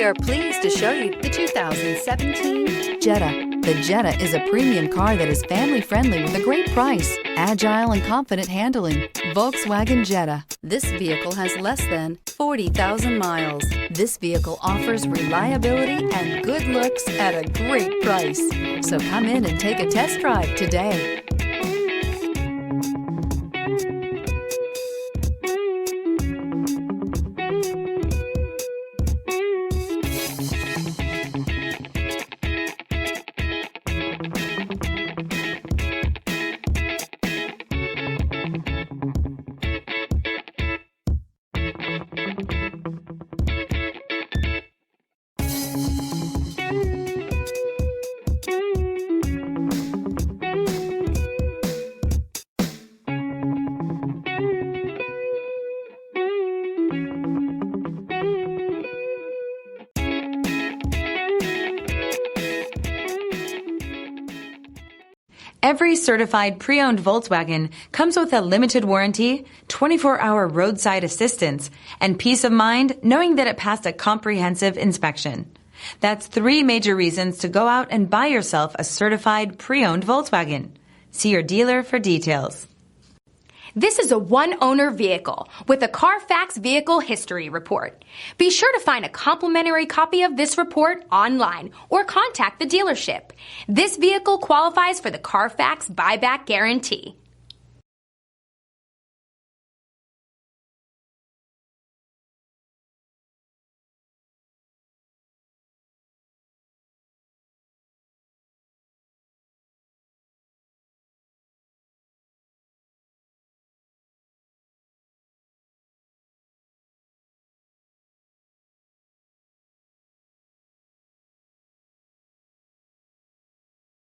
are pleased to show you the 2017 Jetta. The Jetta is a premium car that is family-friendly with a great price, agile and confident handling. Volkswagen Jetta. This vehicle has less than 40,000 miles. This vehicle offers reliability and good looks at a great price. So come in and take a test drive today. Every certified pre-owned Volkswagen comes with a limited warranty, 24-hour roadside assistance, and peace of mind knowing that it passed a comprehensive inspection. That's 3 major reasons to go out and buy yourself a certified pre-owned Volkswagen. See your dealer for details. This is a one-owner vehicle with a Carfax Vehicle History Report. Be sure to find a complimentary copy of this report online or contact the dealership. This vehicle qualifies for the Carfax Buyback Guarantee.